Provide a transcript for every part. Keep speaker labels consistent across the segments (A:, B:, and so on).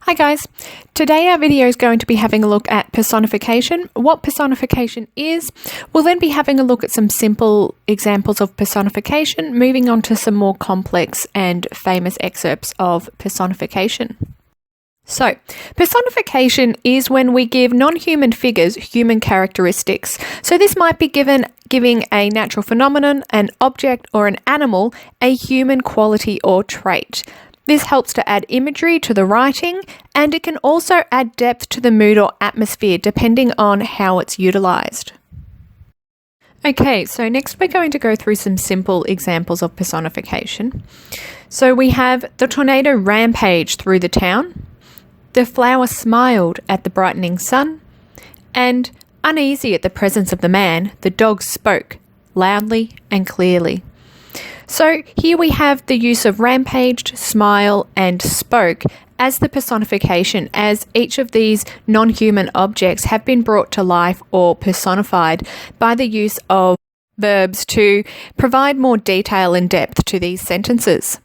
A: Hi guys, today our video is going to be having a look at personification, what personification is. We'll then be having a look at some simple examples of personification, moving on to some more complex and famous excerpts of personification. So, personification is when we give non-human figures human characteristics. So this might be giving a natural phenomenon, an object or an animal a human quality or trait. This helps to add imagery to the writing, and it can also add depth to the mood or atmosphere depending on how it's utilised. Okay, so next we're going to go through some simple examples of personification. So we have the tornado rampaged through the town, the flower smiled at the brightening sun, and uneasy at the presence of the man, the dog spoke loudly and clearly. So here we have the use of rampaged, smile and spoke as the personification, as each of these non-human objects have been brought to life or personified by the use of verbs to provide more detail and depth to these sentences.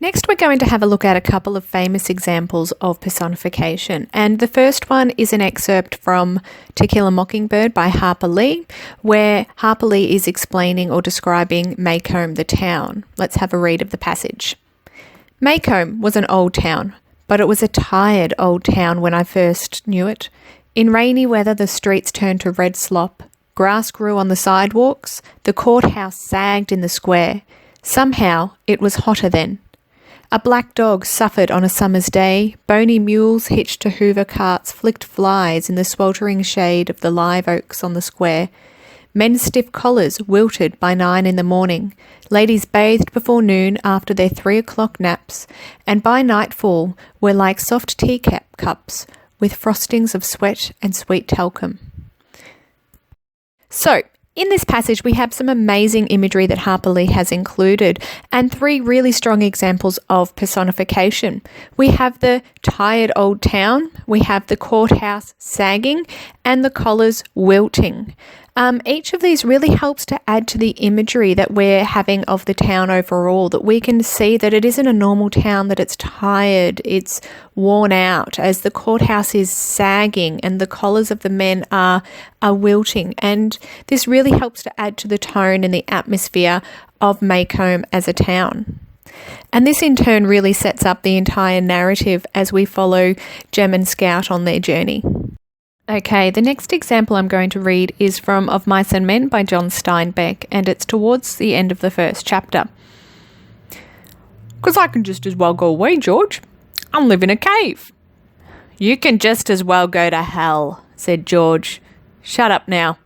A: Next, we're going to have a look at a couple of famous examples of personification, and the first one is an excerpt from To Kill a Mockingbird by Harper Lee, where Harper Lee is explaining or describing Maycomb, the town. Let's have a read of the passage. Maycomb was an old town, but it was a tired old town when I first knew it. In rainy weather, the streets turned to red slop, grass grew on the sidewalks, the courthouse sagged in the square. Somehow, it was hotter then. A black dog suffered on a summer's day, bony mules hitched to hoover carts flicked flies in the sweltering shade of the live oaks on the square. Men's stiff collars wilted by 9 in the morning, ladies bathed before noon after their 3 o'clock naps, and by nightfall were like soft teacups with frostings of sweat and sweet talcum. So, in this passage, we have some amazing imagery that Harper Lee has included and 3 really strong examples of personification. We have the tired old town, we have the courthouse sagging, and the collars wilting. Each of these really helps to add to the imagery that we're having of the town overall, that we can see that it isn't a normal town, that it's tired, it's worn out, as the courthouse is sagging and the collars of the men are wilting. And this really helps to add to the tone and the atmosphere of Maycomb as a town. And this in turn really sets up the entire narrative as we follow Jem and Scout on their journey. Okay, the next example I'm going to read is from Of Mice and Men by John Steinbeck, and it's towards the end of the first chapter. "'Cause I can just as well go away, George. I live in a cave." "You can just as well go to hell," said George. "Shut up now."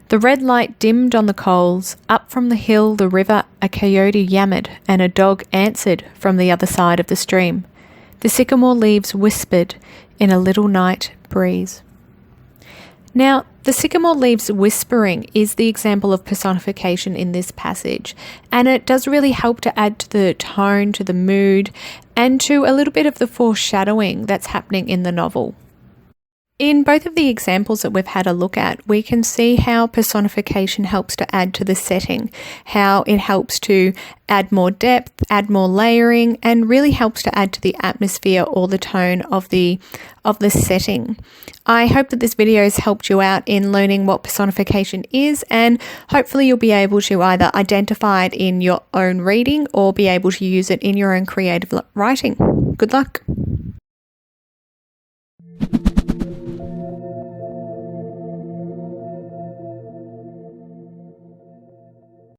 A: The red light dimmed on the coals. Up from the hill, the river, a coyote yammered, and a dog answered from the other side of the stream. The sycamore leaves whispered in a little night breeze. Now, the sycamore leaves whispering is the example of personification in this passage, and it does really help to add to the tone, to the mood, and to a little bit of the foreshadowing that's happening in the novel. In both of the examples that we've had a look at, we can see how personification helps to add to the setting, how it helps to add more depth, add more layering, and really helps to add to the atmosphere or the tone of the setting. I hope that this video has helped you out in learning what personification is, and hopefully you'll be able to either identify it in your own reading or be able to use it in your own creative writing. Good luck.